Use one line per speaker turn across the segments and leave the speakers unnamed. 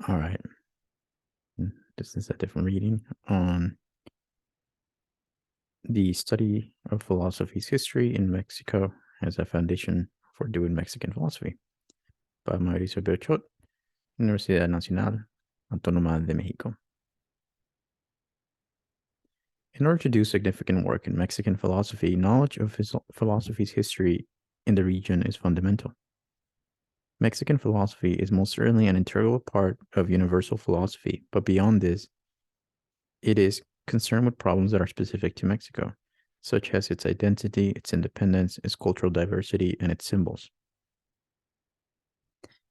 All right. This is a different reading on the study of philosophy's history in Mexico as a foundation for doing Mexican philosophy by Mauricio Beuchot, Universidad Nacional Autónoma de México. In order to do significant work in Mexican philosophy, knowledge of philosophy's history in the region is fundamental. Mexican philosophy is most certainly an integral part of universal philosophy, but beyond this, it is concerned with problems that are specific to Mexico, such as its identity, its independence, its cultural diversity, and its symbols.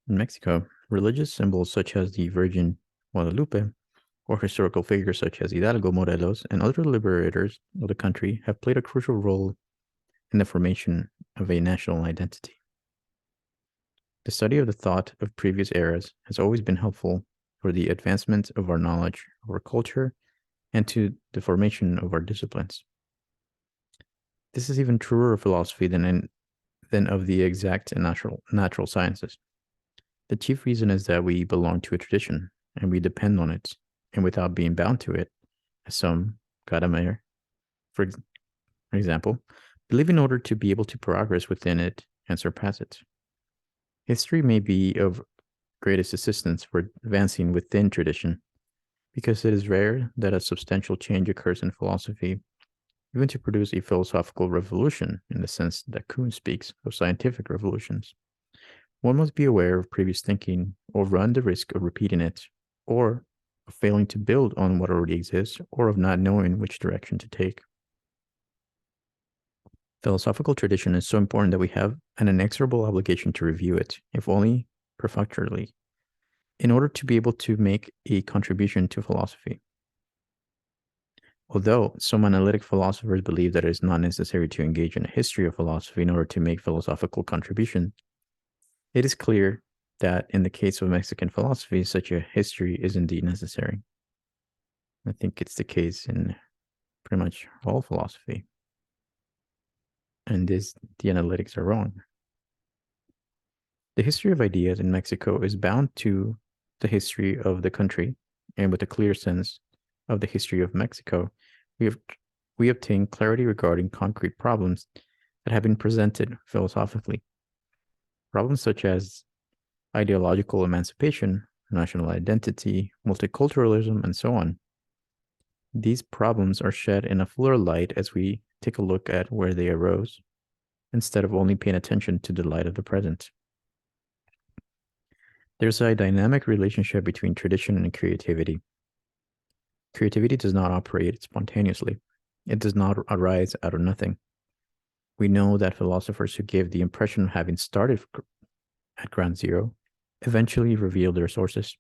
In Mexico, religious symbols such as the Virgin Guadalupe, or historical figures such as Hidalgo, Morelos, and other liberators of the country have played a crucial role in the formation of a national identity. The study of the thought of previous eras has always been helpful for the advancement of our knowledge of our culture and to the formation of our disciplines. This is even truer of philosophy than of the exact and natural sciences. The chief reason is that we belong to a tradition and we depend on it, and without being bound to it, as some Gadamer, for example, believe in order to be able to progress within it and surpass it. History may be of greatest assistance for advancing within tradition, because it is rare that a substantial change occurs in philosophy, even to produce a philosophical revolution in the sense that Kuhn speaks of scientific revolutions. One must be aware of previous thinking or run the risk of repeating it, or of failing to build on what already exists, or of not knowing which direction to take. Philosophical tradition is so important that we have an inexorable obligation to review it, if only perfunctorily, in order to be able to make a contribution to philosophy. Although some analytic philosophers believe that it is not necessary to engage in a history of philosophy in order to make philosophical contribution, it is clear that in the case of Mexican philosophy, such a history is indeed necessary. I think it's the case in pretty much all philosophy. And the analytics are wrong. The history of ideas in Mexico is bound to the history of the country, and with a clear sense of the history of Mexico, we obtain clarity regarding concrete problems that have been presented philosophically. Problems such as ideological emancipation, national identity, multiculturalism, and so on. These problems are shed in a fuller light as we take a look at where they arose, instead of only paying attention to the light of the present. There's a dynamic relationship between tradition and creativity. Creativity does not operate spontaneously. It does not arise out of nothing. We know that philosophers who give the impression of having started at ground zero eventually reveal their sources.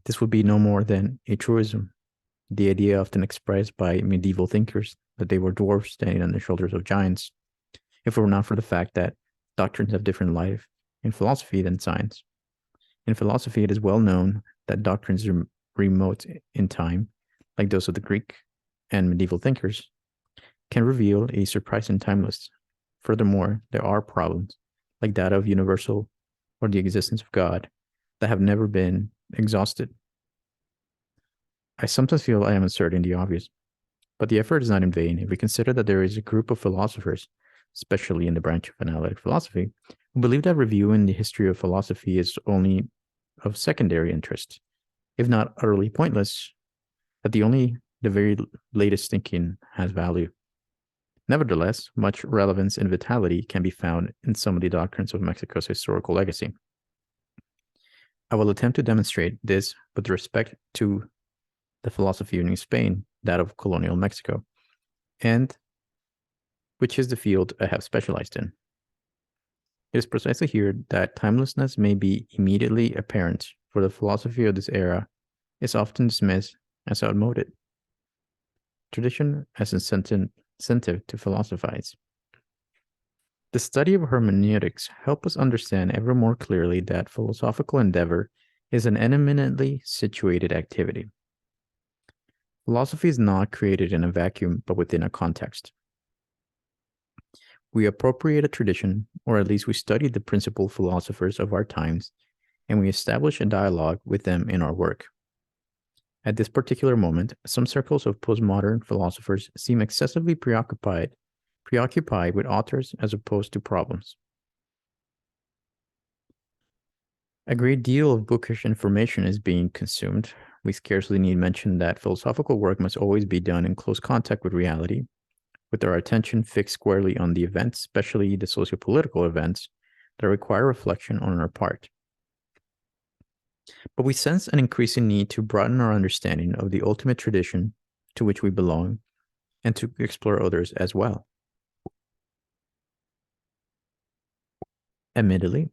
This would be no more than a truism, the idea often expressed by medieval thinkers that they were dwarfs standing on the shoulders of giants, if it were not for the fact that doctrines have different life in philosophy than science. In philosophy, it is well known that doctrines are remote in time, like those of the Greek and medieval thinkers, can reveal a surprising timeless. Furthermore, there are problems, like that of universal or the existence of God, that have never been exhausted. I sometimes feel I am inserting the obvious, but the effort is not in vain if we consider that there is a group of philosophers, especially in the branch of analytic philosophy, who believe that reviewing the history of philosophy is only of secondary interest, if not utterly pointless, that the very latest thinking has value. Nevertheless, much relevance and vitality can be found in some of the doctrines of Mexico's historical legacy. I will attempt to demonstrate this with respect to the philosophy of New Spain, that of colonial Mexico, and which is the field I have specialized in. It is precisely here that timelessness may be immediately apparent, for the philosophy of this era is often dismissed as outmoded. Tradition as incentive to philosophize. The study of hermeneutics helps us understand ever more clearly that philosophical endeavor is an eminently situated activity. Philosophy is not created in a vacuum, but within a context. We appropriate a tradition, or at least we study the principal philosophers of our times, and we establish a dialogue with them in our work. At this particular moment, some circles of postmodern philosophers seem excessively preoccupied with authors as opposed to problems. A great deal of bookish information is being consumed. We scarcely need mention that philosophical work must always be done in close contact with reality, with our attention fixed squarely on the events, especially the socio-political events, that require reflection on our part. But we sense an increasing need to broaden our understanding of the ultimate tradition to which we belong and to explore others as well. Admittedly,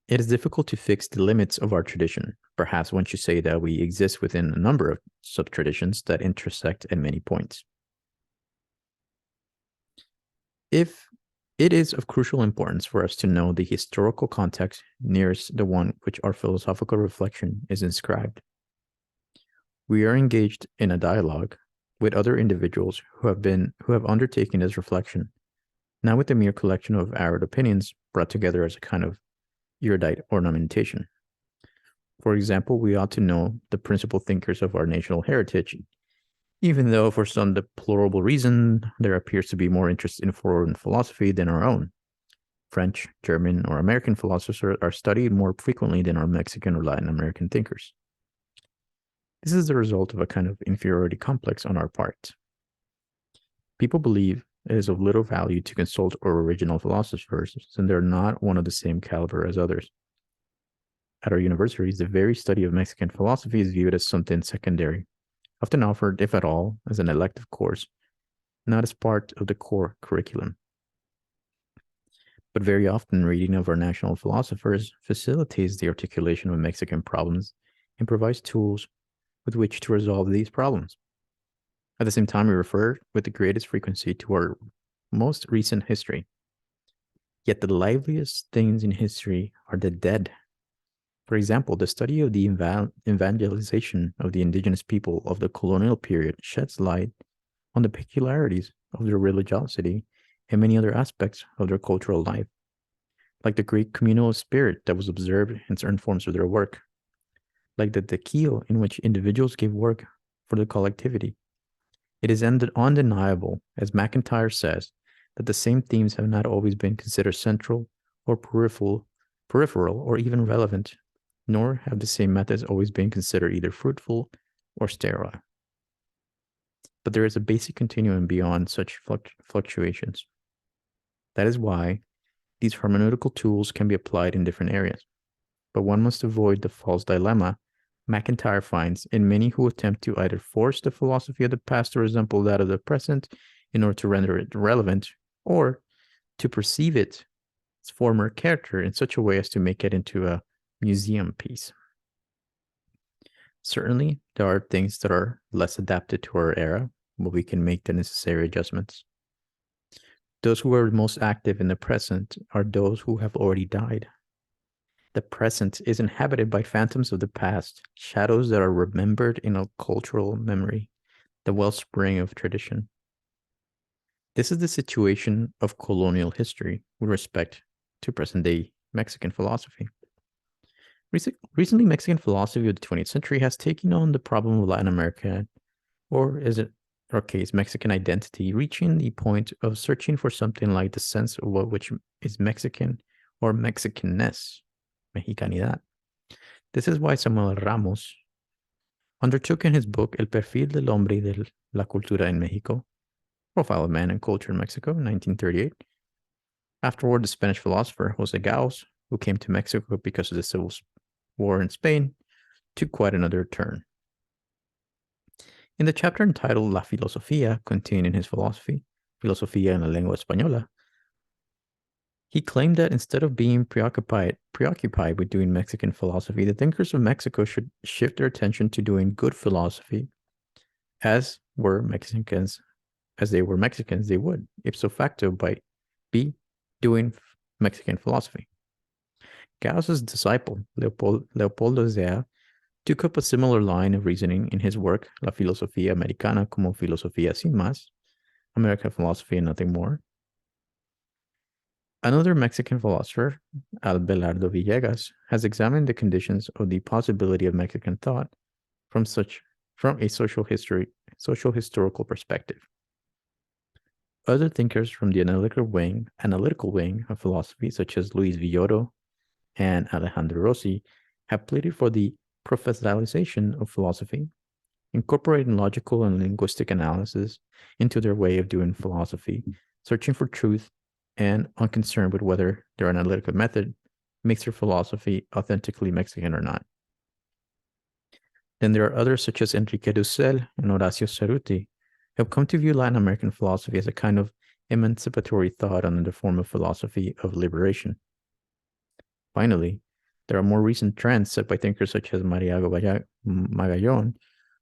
it is difficult to fix the limits of our tradition. Perhaps one should say that we exist within a number of sub-traditions that intersect at many points. If it is of crucial importance for us to know the historical context nearest the one which our philosophical reflection is inscribed. We are engaged in a dialogue with other individuals who have undertaken this reflection, not with a mere collection of arid opinions brought together as a kind of erudite ornamentation. For example, we ought to know the principal thinkers of our national heritage, even though for some deplorable reason there appears to be more interest in foreign philosophy than our own. French, German, or American philosophers are studied more frequently than our Mexican or Latin American thinkers. This is the result of a kind of inferiority complex on our part. People believe it is of little value to consult our original philosophers, since they're not one of the same caliber as others. At our universities, the very study of Mexican philosophy is viewed as something secondary, often offered, if at all, as an elective course, not as part of the core curriculum. But very often, reading of our national philosophers facilitates the articulation of Mexican problems and provides tools with which to resolve these problems. At the same time, we refer with the greatest frequency to our most recent history. Yet the liveliest things in history are the dead. For example, the study of the evangelization of the indigenous people of the colonial period sheds light on the peculiarities of their religiosity and many other aspects of their cultural life, like the great communal spirit that was observed in certain forms of their work, like the tequil in which individuals gave work for the collectivity. It is undeniable, as MacIntyre says, that the same themes have not always been considered central or peripheral or even relevant, nor have the same methods always been considered either fruitful or sterile. But there is a basic continuum beyond such fluctuations. That is why these hermeneutical tools can be applied in different areas. But one must avoid the false dilemma MacIntyre finds in many who attempt to either force the philosophy of the past to resemble that of the present in order to render it relevant, or to perceive its former character in such a way as to make it into a museum piece. Certainly, there are things that are less adapted to our era, but we can make the necessary adjustments. Those who are most active in the present are those who have already died. The present is inhabited by phantoms of the past, shadows that are remembered in a cultural memory, the wellspring of tradition. This is the situation of colonial history with respect to present-day Mexican philosophy. Recently, Mexican philosophy of the 20th century has taken on the problem of Latin America, or is it our case, Mexican identity, reaching the point of searching for something like the sense of what which is Mexican or Mexicanness, Mexicanidad. This is why Samuel Ramos undertook in his book El Perfil del Hombre y de la Cultura en México, Profile of Man and Culture in Mexico, 1938. Afterward, the Spanish philosopher Jose Gauss, who came to Mexico because of the Civil War in Spain, took quite another turn. In the chapter entitled La Filosofía, contained in his philosophy, Filosofía en la Lengua Española, he claimed that instead of being preoccupied with doing Mexican philosophy, the thinkers of Mexico should shift their attention to doing good philosophy, as they were Mexicans, they would, ipso facto, be doing Mexican philosophy. Gauss's disciple, Leopoldo Zea, took up a similar line of reasoning in his work La Filosofía Americana como Filosofía sin más, American Philosophy and Nothing More. Another Mexican philosopher, Abelardo Villegas, has examined the conditions of the possibility of Mexican thought from a social historical perspective. Other thinkers from the analytical wing of philosophy, such as Luis Villoro and Alejandro Rossi, have pleaded for the professionalization of philosophy, incorporating logical and linguistic analysis into their way of doing philosophy, searching for truth, and unconcerned with whether their analytical method makes their philosophy authentically Mexican or not. Then there are others such as Enrique Dussel and Horacio Cerruti, who have come to view Latin American philosophy as a kind of emancipatory thought under the form of philosophy of liberation. Finally, there are more recent trends set by thinkers such as Mariano Magallon,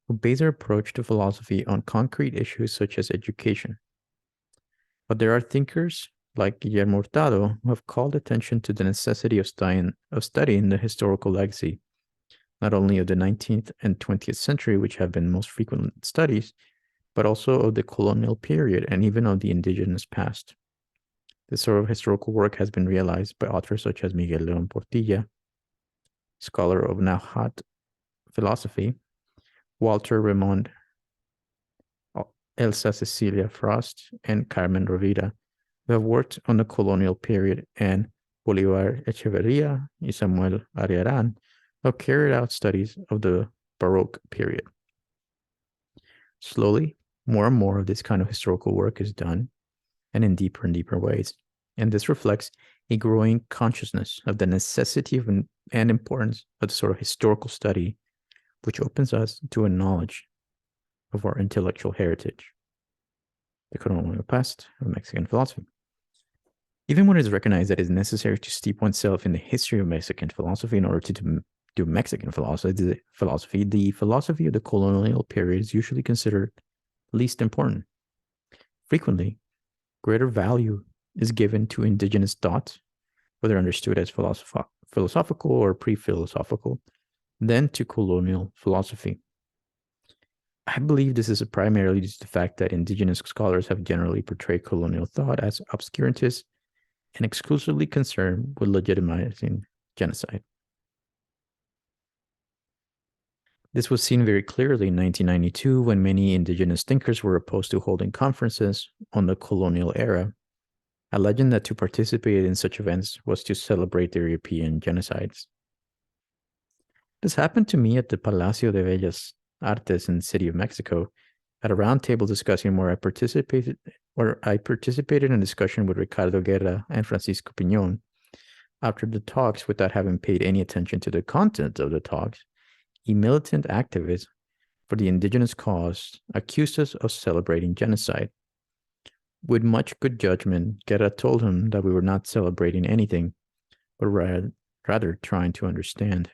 who base their approach to philosophy on concrete issues such as education. But there are thinkers like Guillermo Hurtado who have called attention to the necessity of studying the historical legacy, not only of the 19th and 20th century, which have been most frequent studies, but also of the colonial period and even of the indigenous past. This sort of historical work has been realized by authors such as Miguel León Portilla, scholar of Nahuatl philosophy, Walter Raymond, Elsa Cecilia Frost, and Carmen Rovira, who have worked on the colonial period, and Bolivar Echeverria and Samuel Ariaran, who have carried out studies of the Baroque period. Slowly, more and more of this kind of historical work is done, and in deeper ways. And this reflects a growing consciousness of the necessity of and importance of the sort of historical study, which opens us to a knowledge of our intellectual heritage, the colonial past of Mexican philosophy. Even when it is recognized that it is necessary to steep oneself in the history of Mexican philosophy in order to do Mexican philosophy, the philosophy of the colonial period is usually considered least important. Frequently, greater value is given to indigenous thought, whether understood as philosophical or pre-philosophical, than to colonial philosophy. I believe this is primarily due to the fact that indigenous scholars have generally portrayed colonial thought as obscurantist and exclusively concerned with legitimizing genocide. This was seen very clearly in 1992 when many indigenous thinkers were opposed to holding conferences on the colonial era, alleging that to participate in such events was to celebrate the European genocides. This happened to me at the Palacio de Bellas Artes in the City of Mexico at a roundtable discussion where I participated in a discussion with Ricardo Guerra and Francisco Piñón. After the talks, without having paid any attention to the content of the talks, a militant activist for the indigenous cause accused us of celebrating genocide. With much good judgment, Guerra told him that we were not celebrating anything, but rather trying to understand.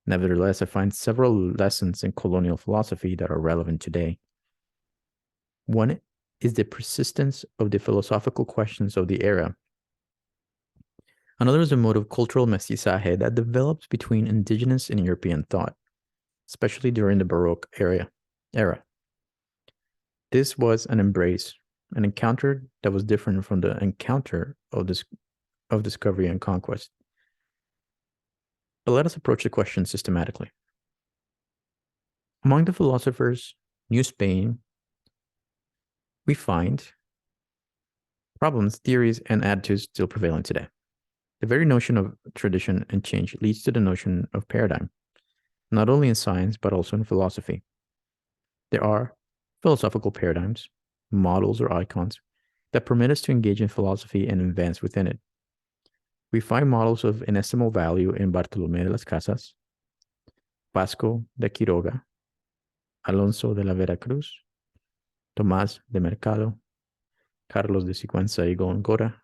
Nevertheless, I find several lessons in colonial philosophy that are relevant today. One is the persistence of the philosophical questions of the era. Another is a mode of cultural mestizaje that develops between indigenous and European thought, especially during the Baroque era. This was an encounter that was different from the encounter of discovery and conquest. But let us approach the question systematically. Among the philosophers, New Spain, we find problems, theories, and attitudes still prevailing today. The very notion of tradition and change leads to the notion of paradigm, not only in science, but also in philosophy. There are philosophical paradigms, models or icons, that permit us to engage in philosophy and advance within it. We find models of inestimable value in Bartolomé de las Casas, Vasco de Quiroga, Alonso de la Vera Cruz, Tomás de Mercado, Carlos de Sigüenza y Góngora,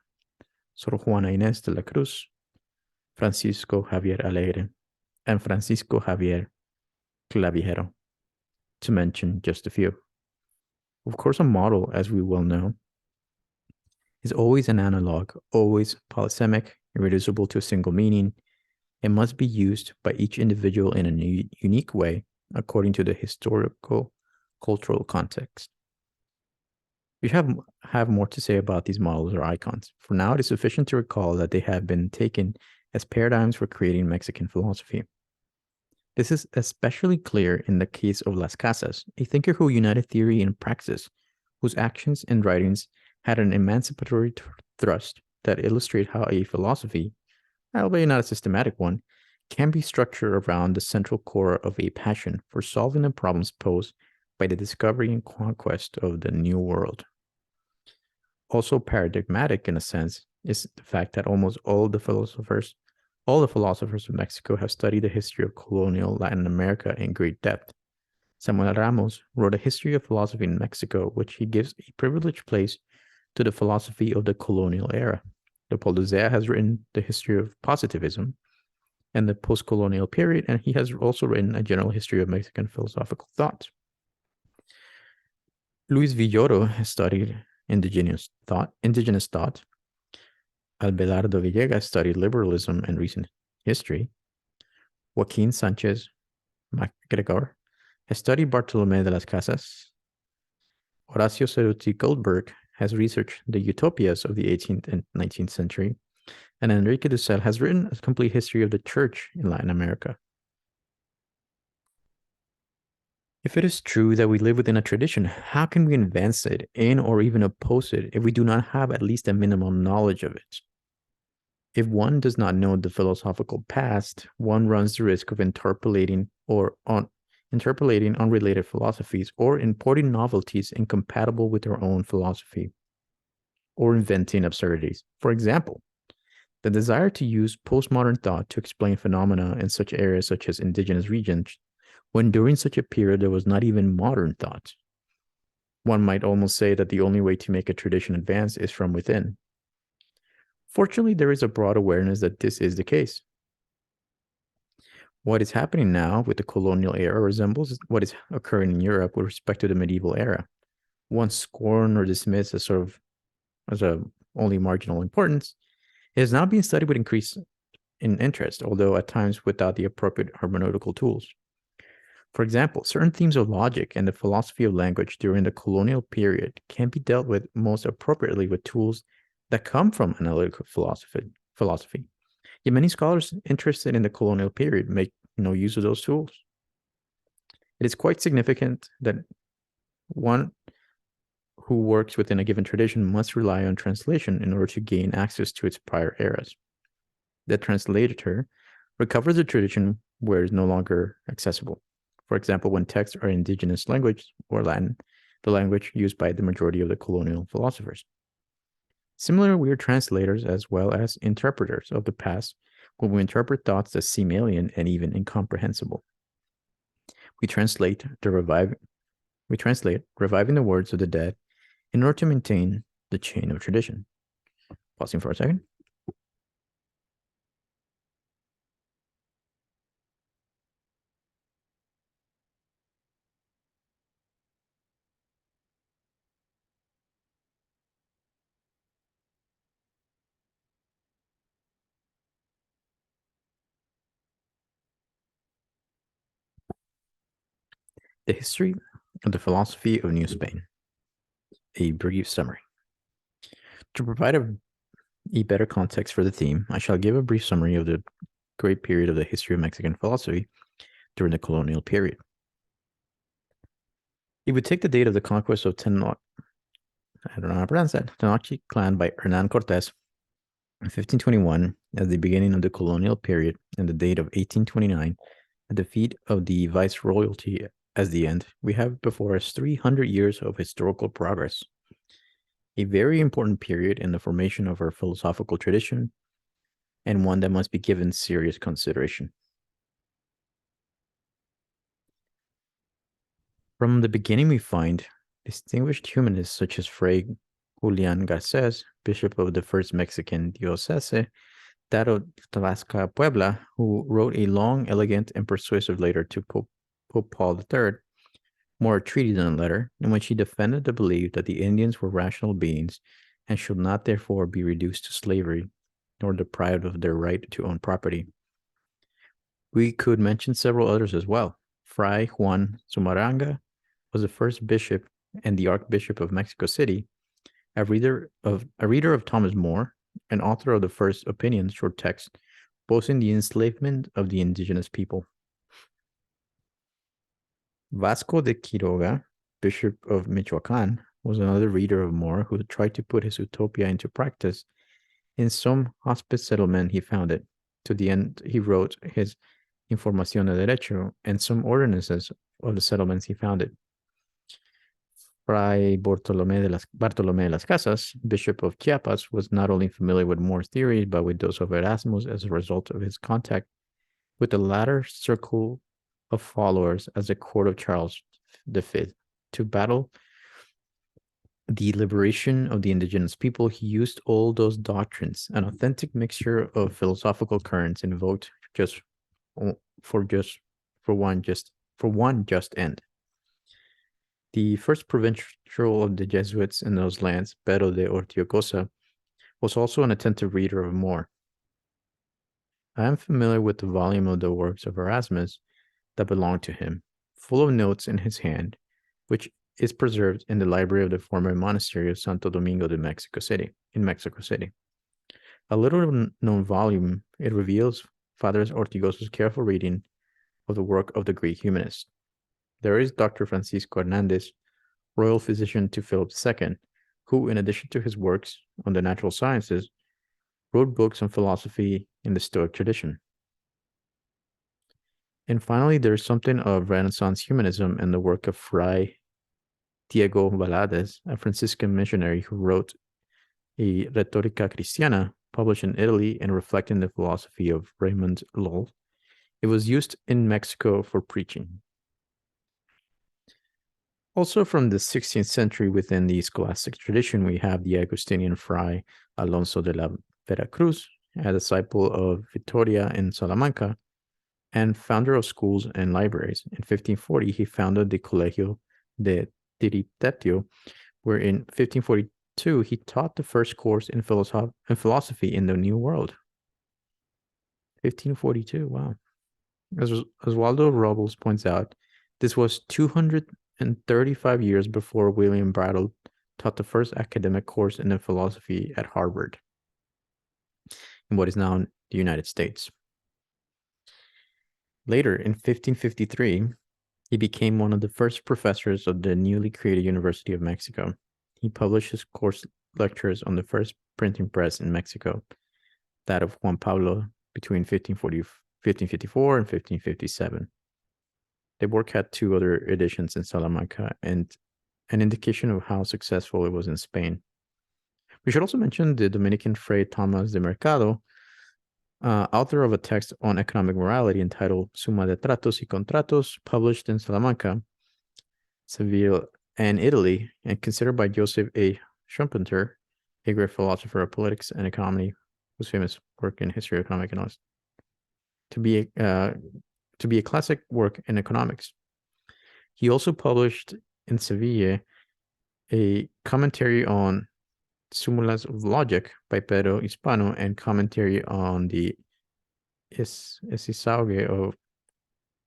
Sor Juana Inés de la Cruz, Francisco Javier Alegre, and Francisco Javier Clavijero, to mention just a few. Of course, a model, as we well know, is always an analog, always polysemic, irreducible to a single meaning, and must be used by each individual in a unique way according to the historical, cultural context. We have more to say about these models or icons. For now, it is sufficient to recall that they have been taken as paradigms for creating Mexican philosophy. This is especially clear in the case of Las Casas, a thinker who united theory and praxis, whose actions and writings had an emancipatory thrust that illustrate how a philosophy, albeit not a systematic one, can be structured around the central core of a passion for solving the problems posed by the discovery and conquest of the New World. Also paradigmatic in a sense is the fact that almost all the philosophers of Mexico have studied the history of colonial Latin America in great depth. Samuel Ramos wrote a history of philosophy in Mexico, which he gives a privileged place to the philosophy of the colonial era. Leopoldo Zea has written the history of positivism and the post-colonial period, and he has also written a general history of Mexican philosophical thought. Luis Villoro has studied indigenous thought. Abelardo Villegas studied liberalism and recent history. Joaquin Sanchez MacGregor has studied Bartolomé de las Casas. Horacio Ceruti Goldberg has researched the utopias of the 18th and 19th century. And Enrique Dussel has written a complete history of the church in Latin America. If it is true that we live within a tradition, how can we advance it in or even oppose it if we do not have at least a minimum knowledge of it? If one does not know the philosophical past, one runs the risk of interpolating unrelated philosophies or importing novelties incompatible with their own philosophy, or inventing absurdities. For example, the desire to use postmodern thought to explain phenomena in such areas such as indigenous regions, when during such a period there was not even modern thought. One might almost say that the only way to make a tradition advance is from within. Fortunately, there is a broad awareness that this is the case. What is happening now with the colonial era resembles what is occurring in Europe with respect to the medieval era. Once scorned or dismissed as a only marginal importance, it is now being studied with increase in interest, although at times without the appropriate hermeneutical tools. For example, certain themes of logic and the philosophy of language during the colonial period can be dealt with most appropriately with tools that come from analytical philosophy. Yet many scholars interested in the colonial period make no use of those tools. It is quite significant that one who works within a given tradition must rely on translation in order to gain access to its prior eras. The translator recovers the tradition where it is no longer accessible. For example, when texts are indigenous language or Latin, the language used by the majority of the colonial philosophers. Similarly, we are translators as well as interpreters of the past when we interpret thoughts that seem alien and even incomprehensible. We translate, reviving the words of the dead in order to maintain the chain of tradition. Pausing for a second. The history of the philosophy of New Spain. A brief summary. To provide a better context for the theme, I shall give a brief summary of the great period of the history of Mexican philosophy during the colonial period. If we take the date of the conquest of Tenochtitlan by Hernan Cortés in 1521 as the beginning of the colonial period, and the date of 1829, the defeat of the viceroyalty as the end, we have before us 300 years of historical progress. A very important period in the formation of our philosophical tradition, and one that must be given serious consideration. From the beginning, we find distinguished humanists such as Fray Julián Garcés, bishop of the first Mexican diocese, that of Tlaxcala, Puebla, who wrote a long, elegant, and persuasive letter to Pope Paul III, more a treaty than a letter, in which he defended the belief that the Indians were rational beings and should not therefore be reduced to slavery nor deprived of their right to own property. We could mention several others as well. Fray Juan Zumarraga was the first bishop and the Archbishop of Mexico City, a reader of Thomas More, and author of the First Opinions short text, boasting the enslavement of the indigenous people. Vasco de Quiroga, Bishop of Michoacan, was another reader of More who tried to put his utopia into practice in some hospice settlement he founded. To the end, he wrote his Información de Derecho and some ordinances of the settlements he founded. Fray Bartolomé de las Casas, Bishop of Chiapas, was not only familiar with More's theories, but with those of Erasmus as a result of his contact with the latter circle of followers as the court of Charles V. To battle the liberation of the indigenous people, he used all those doctrines, an authentic mixture of philosophical currents invoked for one just end. The first provincial of the Jesuits in those lands, Pedro de Ortiogosa, was also an attentive reader of More. I am familiar with the volume of the works of Erasmus that belonged to him, full of notes in his hand, which is preserved in the library of the former monastery of Santo Domingo de Mexico City, in Mexico City. A little-known volume, it reveals Father Ortigosa's careful reading of the work of the Greek humanist. There is Dr. Francisco Hernandez, royal physician to Philip II, who, in addition to his works on the natural sciences, wrote books on philosophy in the Stoic tradition. And finally, there is something of Renaissance humanism in the work of Fray Diego Valadez, a Franciscan missionary who wrote a Retórica Cristiana, published in Italy and reflecting the philosophy of Raymond Lull. It was used in Mexico for preaching. Also from the 16th century within the scholastic tradition, we have the Augustinian Fray Alonso de la Veracruz, a disciple of Vitoria in Salamanca, and founder of schools and libraries. In 1540, he founded the Colegio de Tiritetio, where in 1542, he taught the first course in philosophy in the New World. 1542, wow. As Oswaldo Robles points out, this was 235 years before William Brattle taught the first academic course in philosophy at Harvard, in what is now the United States. Later, in 1553, he became one of the first professors of the newly created University of Mexico. He published his course lectures on the first printing press in Mexico, that of Juan Pablo, between 1554 and 1557. The work had two other editions in Salamanca and an indication of how successful it was in Spain. We should also mention the Dominican Fray Thomas de Mercado, author of a text on economic morality entitled Suma de Tratos y Contratos, published in Salamanca, Seville, and Italy, and considered by Joseph A. Schumpeter, a great philosopher of politics and economy, whose famous work in history of economic analysis, to be a classic work in economics. He also published in Seville a commentary on Sumulas of Logic by Pedro Hispano and commentary on the Esisauge of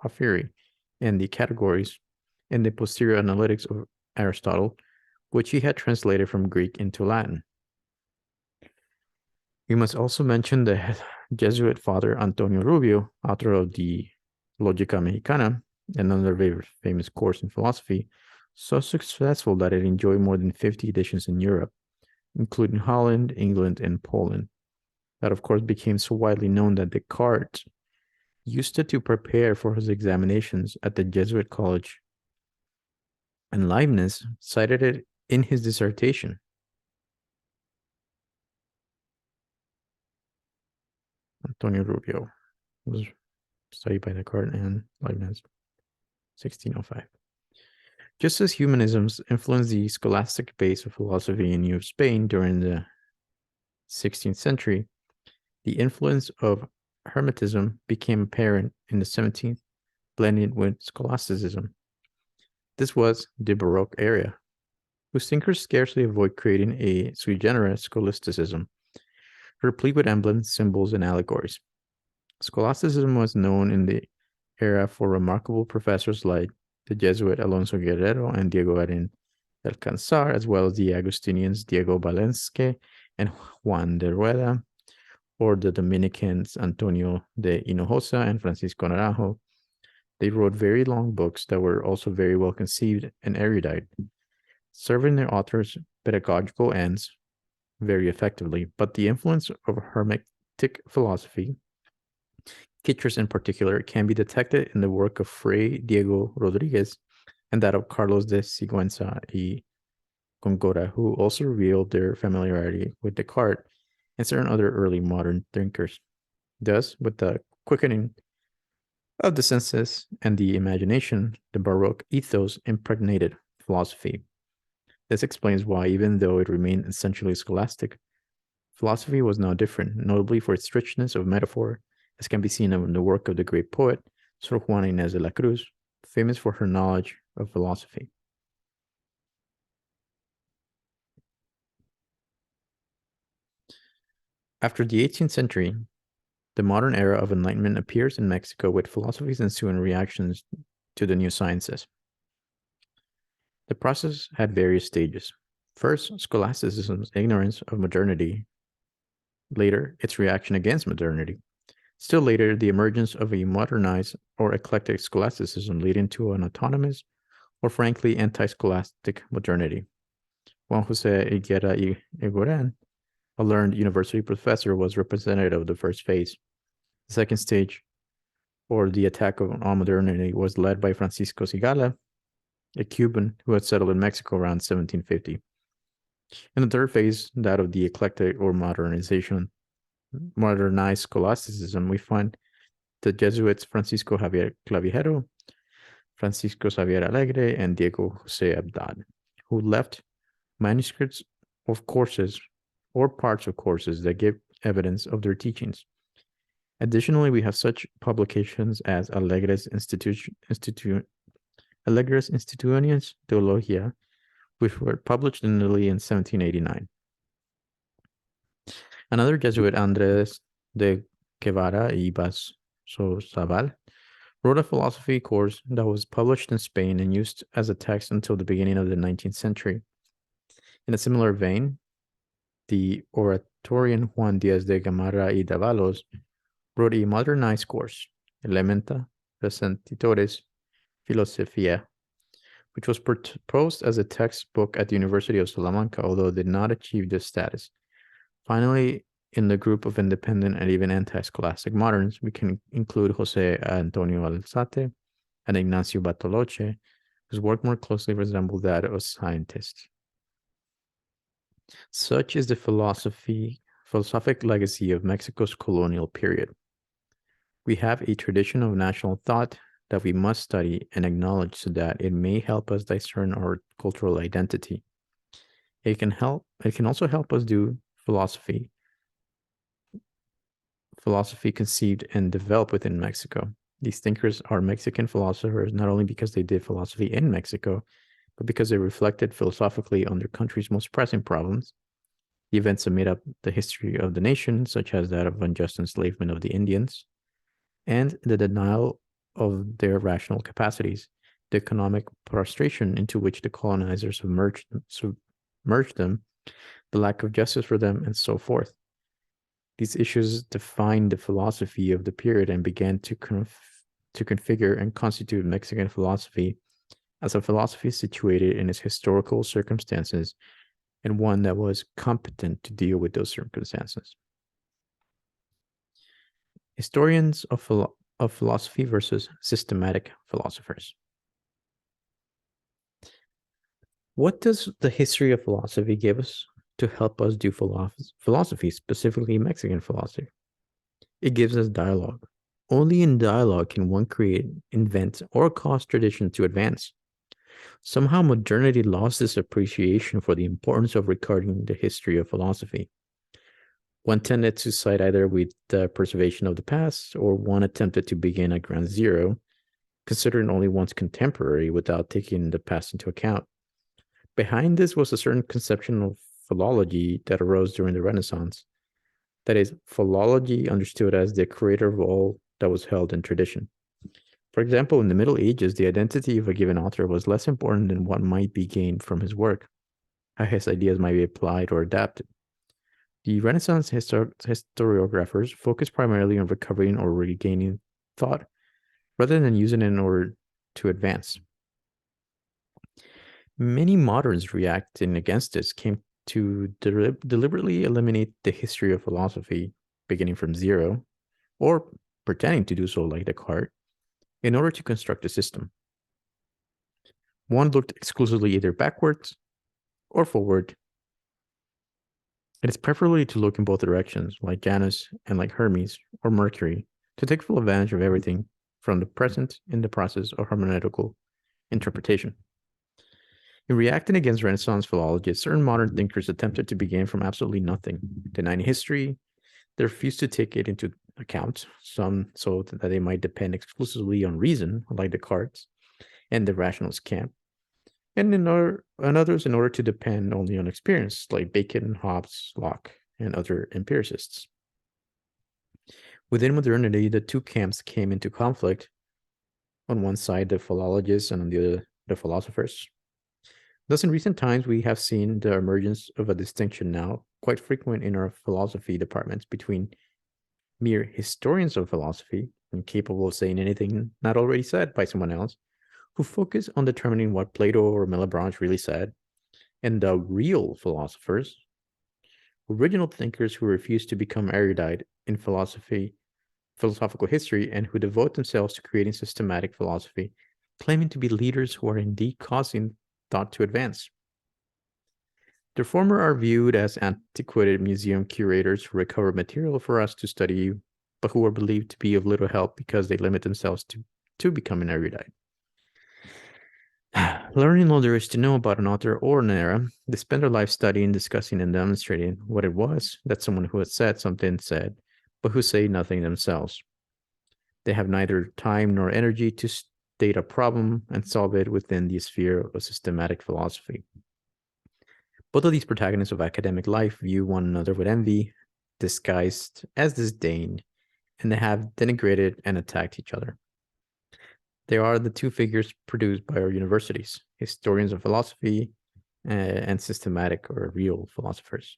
Porphyry and the categories and the posterior analytics of Aristotle, which he had translated from Greek into Latin. We must also mention the Jesuit father Antonio Rubio, author of the Logica Mexicana, another very famous course in philosophy, so successful that it enjoyed more than 50 editions in Europe, including Holland, England, and Poland. That, of course, became so widely known that Descartes used it to prepare for his examinations at the Jesuit college, and Leibniz cited it in his dissertation. Antonio Rubio was studied by Descartes and Leibniz, 1605. Just as humanisms influenced the scholastic base of philosophy in New Spain during the 16th century, the influence of Hermetism became apparent in the 17th, blending with scholasticism. This was the Baroque era, whose thinkers scarcely avoid creating a sui generis scholasticism, replete with emblems, symbols, and allegories. Scholasticism was known in the era for remarkable professors like the Jesuit Alonso Guerrero and Diego Garin, Alcanzar, as well as the Agustinians Diego Valensque and Juan de Rueda, or the Dominicans Antonio de Hinojosa and Francisco Naranjo. They wrote very long books that were also very well conceived and erudite, serving their authors' pedagogical ends very effectively. But the influence of Hermetic philosophy, Kitras in particular, can be detected in the work of Fray Diego Rodriguez and that of Carlos de Sigüenza y Góngora, who also revealed their familiarity with Descartes and certain other early modern thinkers. Thus, with the quickening of the senses and the imagination, the Baroque ethos impregnated philosophy. This explains why, even though it remained essentially scholastic, philosophy was now different, notably for its richness of metaphor, as can be seen in the work of the great poet, Sor Juana Inés de la Cruz, famous for her knowledge of philosophy. After the 18th century, the modern era of enlightenment appears in Mexico with philosophy's ensuing reactions to the new sciences. The process had various stages. First, scholasticism's ignorance of modernity. Later, its reaction against modernity. Still later, the emergence of a modernized or eclectic scholasticism leading to an autonomous or frankly anti-scholastic modernity. Juan José Higuera y Eguren, a learned university professor, was representative of the first phase. The second stage, or the attack on modernity, was led by Francisco Sigala, a Cuban who had settled in Mexico around 1750. In the third phase, that of the eclectic or modernized scholasticism, we find the Jesuits Francisco Javier Clavijero, Francisco Xavier Alegre, and Diego Jose Abdad, who left manuscripts of courses or parts of courses that give evidence of their teachings. Additionally, we have such publications as Alegre's Institutiones Teologia, which were published in Italy in 1789. Another Jesuit, Andrés de Guevara y Basozábal, wrote a philosophy course that was published in Spain and used as a text until the beginning of the 19th century. In a similar vein, the Oratorian Juan Díaz de Gamarra y Dávalos wrote a modernized course, Elementa Recentitores Philosophia, which was proposed as a textbook at the University of Salamanca, although it did not achieve this status. Finally, in the group of independent and even anti-scholastic moderns, we can include José Antonio Alzate and Ignacio Bartoloce, whose work more closely resembled that of scientists. Such is the philosophic legacy of Mexico's colonial period. We have a tradition of national thought that we must study and acknowledge so that it may help us discern our cultural identity. It can also help us do philosophy conceived and developed within Mexico. These thinkers are Mexican philosophers not only because they did philosophy in Mexico, but because they reflected philosophically on their country's most pressing problems, the events that made up the history of the nation, such as that of unjust enslavement of the Indians, and the denial of their rational capacities, the economic prostration into which the colonizers submerged them, the lack of justice for them, and so forth. These issues defined the philosophy of the period and began to configure and constitute Mexican philosophy as a philosophy situated in its historical circumstances and one that was competent to deal with those circumstances. Historians of philosophy versus systematic philosophers. What does the history of philosophy give us to help us do philosophy, specifically Mexican philosophy? It gives us dialogue. Only in dialogue can one create, invent, or cause tradition to advance. Somehow modernity lost this appreciation for the importance of recording the history of philosophy. One tended to side either with the preservation of the past, or one attempted to begin at ground zero, considering only one's contemporary without taking the past into account. Behind this was a certain conception of philology that arose during the Renaissance. That is, philology understood as the creator of all that was held in tradition. For example, in the Middle Ages, the identity of a given author was less important than what might be gained from his work, how his ideas might be applied or adapted. The Renaissance historiographers focused primarily on recovering or regaining thought rather than using it in order to advance. Many moderns reacting against this came to deliberately eliminate the history of philosophy, beginning from zero, or pretending to do so like Descartes, in order to construct a system. One looked exclusively either backwards or forward. It is preferably to look in both directions, like Janus and like Hermes or Mercury, to take full advantage of everything from the present in the process of hermeneutical interpretation. In reacting against Renaissance philologists, certain modern thinkers attempted to begin from absolutely nothing, denying history. They refused to take it into account, some so that they might depend exclusively on reason, like Descartes and the rationalist camp, and others in order to depend only on experience, like Bacon, Hobbes, Locke, and other empiricists. Within modernity, the two camps came into conflict. On one side, the philologists, and on the other, the philosophers. Thus, in recent times, we have seen the emergence of a distinction now quite frequent in our philosophy departments between mere historians of philosophy, incapable of saying anything not already said by someone else, who focus on determining what Plato or Malebranche really said, and the real philosophers, original thinkers who refuse to become erudite in philosophical history, and who devote themselves to creating systematic philosophy, claiming to be leaders who are indeed causing thought to advance. The former are viewed as antiquated museum curators who recover material for us to study, but who are believed to be of little help because they limit themselves to becoming erudite. Learning all there is to know about an author or an era, they spend their life studying, discussing, and demonstrating what it was that someone who had said something said, but who say nothing themselves. They have neither time nor energy to state a problem and solve it within the sphere of systematic philosophy. Both of these protagonists of academic life view one another with envy, disguised as disdain, and they have denigrated and attacked each other. They are the two figures produced by our universities, historians of philosophy and systematic or real philosophers.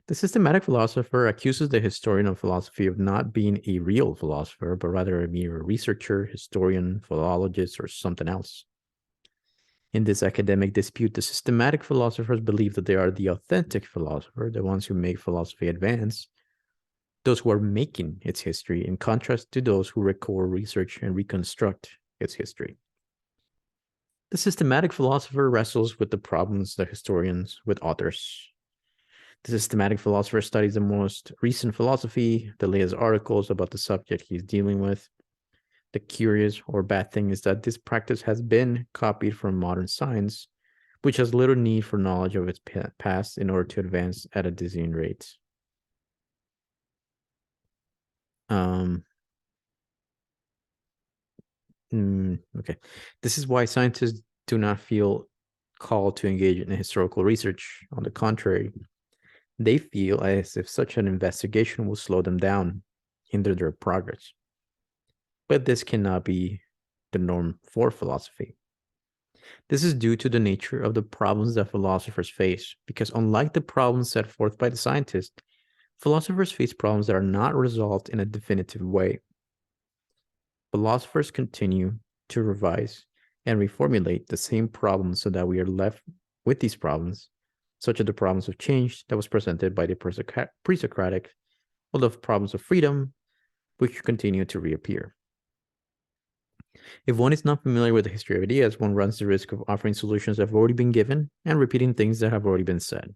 The systematic philosopher accuses the historian of philosophy of not being a real philosopher, but rather a mere researcher, historian, philologist, or something else. In this academic dispute, the systematic philosophers believe that they are the authentic philosopher, the ones who make philosophy advance, those who are making its history, in contrast to those who record, research, and reconstruct its history. The systematic philosopher wrestles with the problems the historians with authors. The systematic philosopher studies the most recent philosophy, the latest articles about the subject he's dealing with. The curious or bad thing is that this practice has been copied from modern science, which has little need for knowledge of its past in order to advance at a dizzying rate. Okay. This is why scientists do not feel called to engage in historical research. On the contrary, they feel as if such an investigation will slow them down, hinder their progress. But this cannot be the norm for philosophy. This is due to the nature of the problems that philosophers face, because unlike the problems set forth by the scientists, philosophers face problems that are not resolved in a definitive way. Philosophers continue to revise and reformulate the same problems so that we are left with these problems, such as the problems of change that was presented by the pre-Socratic, or the problems of freedom, which continue to reappear. If one is not familiar with the history of ideas, one runs the risk of offering solutions that have already been given and repeating things that have already been said.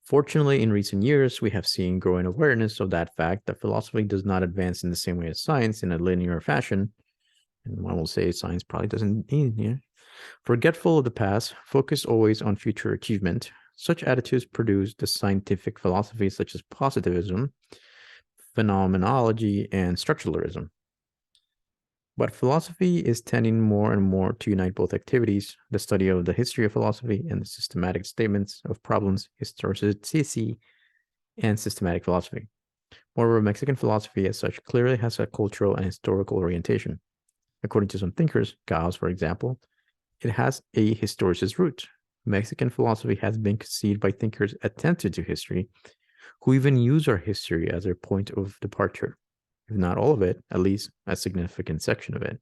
Fortunately, in recent years, we have seen growing awareness of that fact that philosophy does not advance in the same way as science in a linear fashion. And one will say science probably doesn't need, Forgetful of the past, focused always on future achievement, such attitudes produce the scientific philosophies such as positivism, phenomenology, and structuralism. But philosophy is tending more and more to unite both activities, the study of the history of philosophy and the systematic statements of problems, historicity, and systematic philosophy. Moreover, Mexican philosophy as such clearly has a cultural and historical orientation. According to some thinkers, Gauss, for example, it has a historicist root. Mexican philosophy has been conceived by thinkers attentive to history, who even use our history as their point of departure, if not all of it, at least a significant section of it,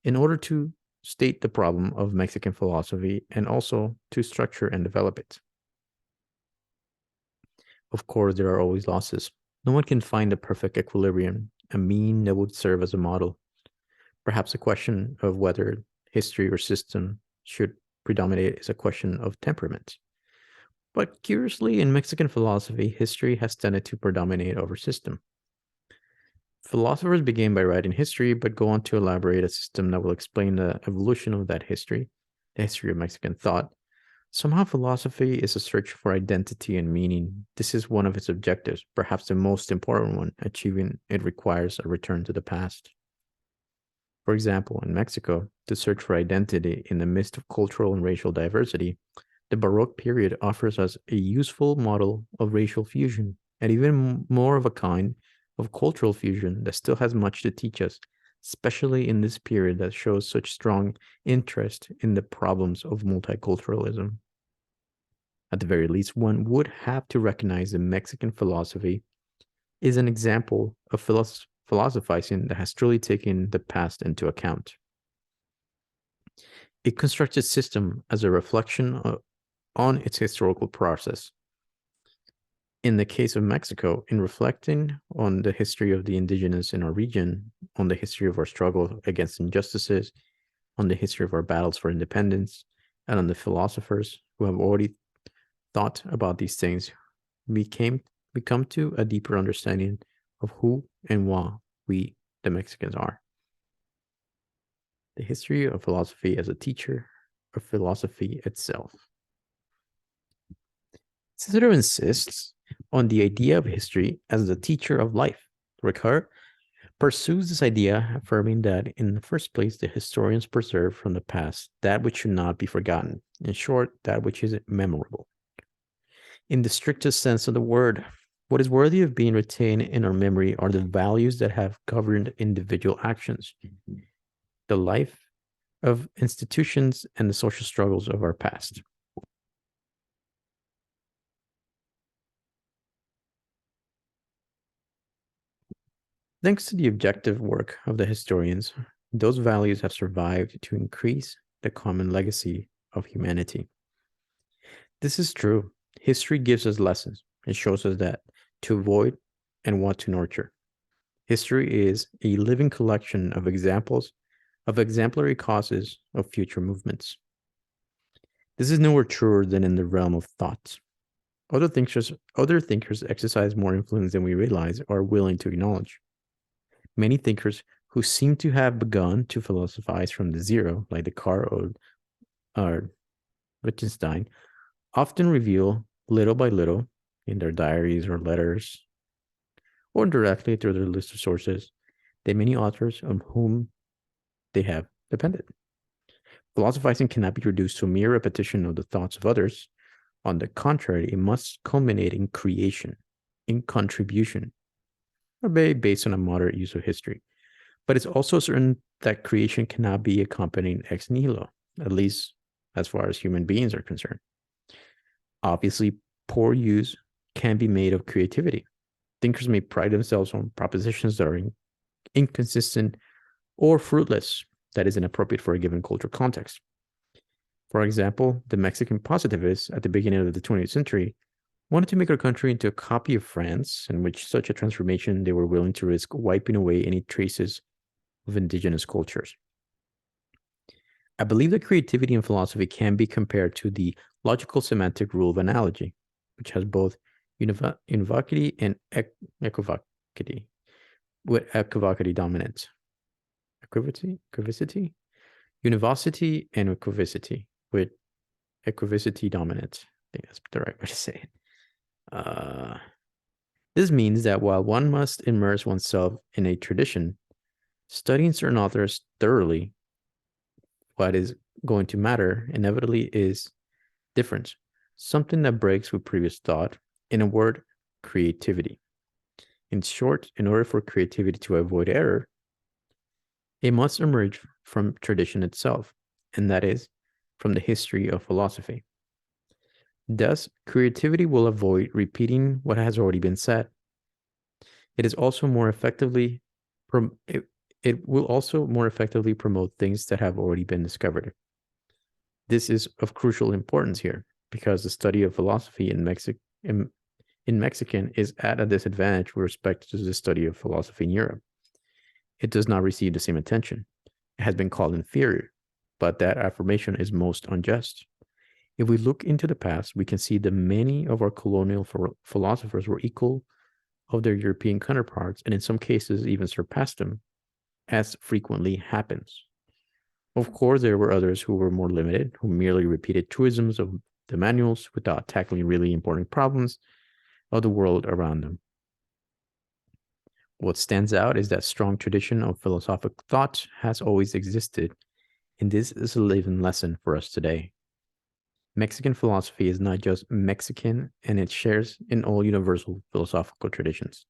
in order to state the problem of Mexican philosophy and also to structure and develop it. Of course, there are always losses. No one can find a perfect equilibrium, a mean that would serve as a model. Perhaps a question of whether history or system should predominate is a question of temperament. But curiously, in Mexican philosophy, history has tended to predominate over system. Philosophers begin by writing history, but go on to elaborate a system that will explain the evolution of that history, the history of Mexican thought. Somehow, philosophy is a search for identity and meaning. This is one of its objectives, perhaps the most important one. Achieving it requires a return to the past. For example, in Mexico, to search for identity in the midst of cultural and racial diversity, the Baroque period offers us a useful model of racial fusion, and even more of a kind of cultural fusion that still has much to teach us, especially in this period that shows such strong interest in the problems of multiculturalism. At the very least, one would have to recognize that Mexican philosophy is an example of philosophizing that has truly taken the past into account. It constructs its system as a reflection on its historical process. In the case of Mexico, in reflecting on the history of the indigenous in our region, on the history of our struggle against injustices, on the history of our battles for independence, and on the philosophers who have already thought about these things, we come to a deeper understanding of who and what we, the Mexicans, are. The history of philosophy as a teacher of philosophy itself. Cicero insists on the idea of history as the teacher of life. Ricard pursues this idea, affirming that in the first place, the historians preserve from the past that which should not be forgotten. In short, that which is memorable. In the strictest sense of the word, what is worthy of being retained in our memory are the values that have governed individual actions, the life of institutions, and the social struggles of our past. Thanks to the objective work of the historians, those values have survived to increase the common legacy of humanity. This is true. History gives us lessons. It shows us that to avoid and what to nurture. History is a living collection of examples of exemplary causes of future movements. This is nowhere truer than in the realm of thought. Other thinkers exercise more influence than we realize or are willing to acknowledge. Many thinkers who seem to have begun to philosophize from the zero, like Descartes or Wittgenstein, often reveal little by little in their diaries or letters, or directly through their list of sources, the many authors on whom they have depended. Philosophizing cannot be reduced to a mere repetition of the thoughts of others. On the contrary, it must culminate in creation, in contribution, or based on a moderate use of history. But it's also certain that creation cannot be accompanied ex nihilo, at least as far as human beings are concerned. Obviously, poor use can be made of creativity. Thinkers may pride themselves on propositions that are inconsistent or fruitless, that is inappropriate for a given cultural context. For example, the Mexican positivists at the beginning of the 20th century wanted to make our country into a copy of France, in which such a transformation they were willing to risk wiping away any traces of indigenous cultures. I believe that creativity in philosophy can be compared to the logical semantic rule of analogy, which has both univocity and equivocity, with equivocity dominant. Equivocity? Univocity and equivocity, with equivocity dominant. I think that's the right way to say it. This means that while one must immerse oneself in a tradition, studying certain authors thoroughly, what is going to matter inevitably is difference, something that breaks with previous thought, in a word, creativity. In short, in order for creativity to avoid error, It must emerge from tradition itself, and that is, from the history of philosophy. Thus, creativity will avoid repeating what has already been said. It is also more effectively it, it will also more effectively promote things that have already been discovered. This is of crucial importance here because the study of philosophy in Mexican is at a disadvantage with respect to the study of philosophy in Europe. It does not receive the same attention. It has been called inferior, but that affirmation is most unjust. If we look into the past, we can see that many of our colonial philosophers were equal of their European counterparts, and in some cases even surpassed them, as frequently happens. Of course, there were others who were more limited, who merely repeated truisms of the manuals without tackling really important problems of the world around them. What stands out is that strong tradition of philosophical thought has always existed, and this is a living lesson for us today. Mexican philosophy is not just Mexican, and it shares in all universal philosophical traditions.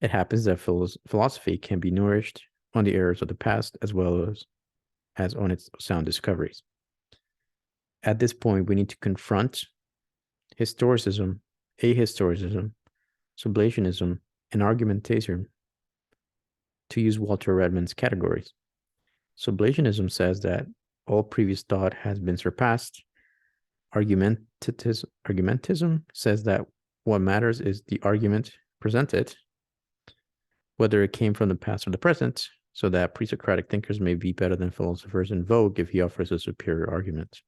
It happens that philosophy can be nourished on the errors of the past as well as on its sound discoveries. At this point, we need to confront historicism, ahistoricism, sublationism, and argumentation, to use Walter Redmond's categories. Sublationism says that all previous thought has been surpassed. Argumentism says that what matters is the argument presented, whether it came from the past or the present, so that pre-Socratic thinkers may be better than philosophers in vogue if he offers a superior argument.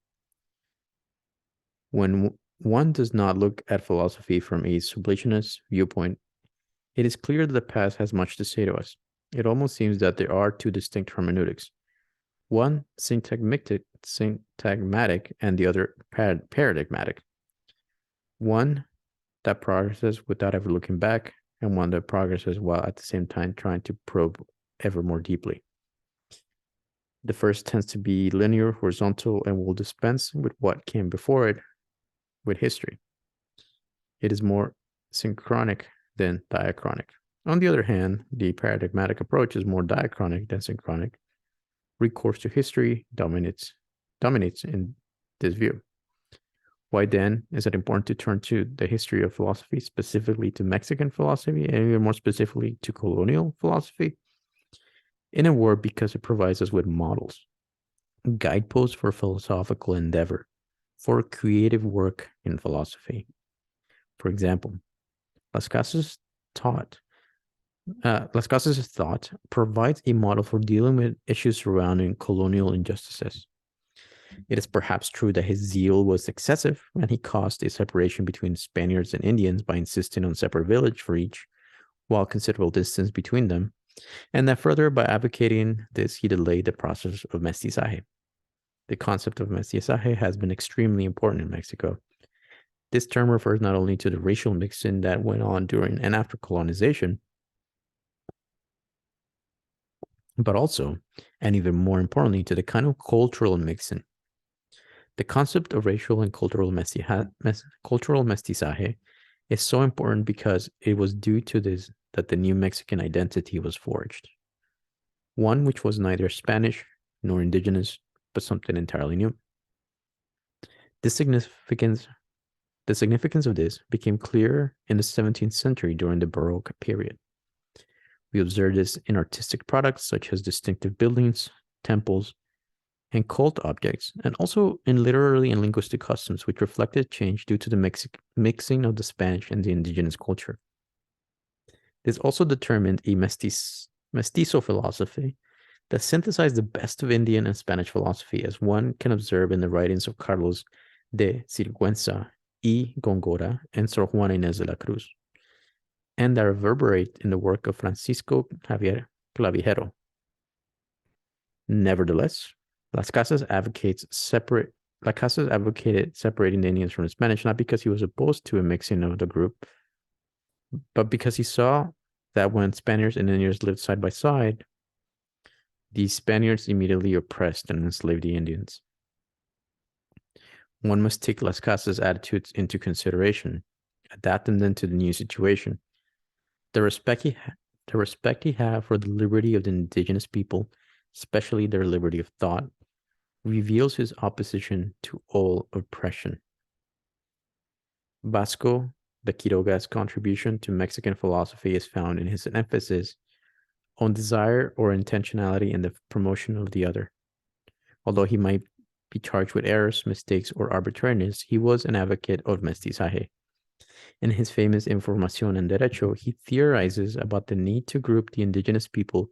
When one does not look at philosophy from a sublationist viewpoint, it is clear that the past has much to say to us. It almost seems that there are two distinct hermeneutics, one syntagmatic and the other paradigmatic. One that progresses without ever looking back, and one that progresses while at the same time trying to probe ever more deeply. The first tends to be linear, horizontal, and will dispense with what came before it with history. It is more synchronic than diachronic. On the other hand, the paradigmatic approach is more diachronic than synchronic. Recourse to history dominates in this view. Why then is it important to turn to the history of philosophy, specifically to Mexican philosophy, and even more specifically to colonial philosophy? In a word, because it provides us with models, guideposts for philosophical endeavor, for creative work in philosophy. For example, Las Casas' thought provides a model for dealing with issues surrounding colonial injustices. It is perhaps true that his zeal was excessive and he caused a separation between Spaniards and Indians by insisting on a separate village for each, while considerable distance between them, and that further, by advocating this, he delayed the process of mestizaje. The concept of mestizaje has been extremely important in Mexico. This term refers not only to the racial mixing that went on during and after colonization, but also, and even more importantly, to the kind of cultural mixing. The concept of racial and cultural mestizaje is so important because it was due to this that the new Mexican identity was forged. One which was neither Spanish nor indigenous, but something entirely new. The significance of this became clearer in the 17th century during the Baroque period. We observe this in artistic products such as distinctive buildings, temples, and cult objects, and also in literary and linguistic customs, which reflected change due to the mixing of the Spanish and the indigenous culture. This also determined a mestizo philosophy that synthesized the best of Indian and Spanish philosophy, as one can observe in the writings of Carlos de Sigüenza y Góngora and Sor Juana Inés de la Cruz, and that reverberate in the work of Francisco Javier Clavijero. Nevertheless, Las Casas advocated separating the Indians from the Spanish, not because he was opposed to a mixing of the group, but because he saw that when Spaniards and Indians lived side by side, the Spaniards immediately oppressed and enslaved the Indians. One must take Las Casas' attitudes into consideration, adapting them to the new situation. The respect The respect he had for the liberty of the indigenous people, especially their liberty of thought, reveals his opposition to all oppression. Vasco de Quiroga's contribution to Mexican philosophy is found in his emphasis on desire or intentionality in the promotion of the other. Although he might be charged with errors, mistakes, or arbitrariness, he was an advocate of mestizaje. In his famous Información en Derecho, he theorizes about the need to group the indigenous people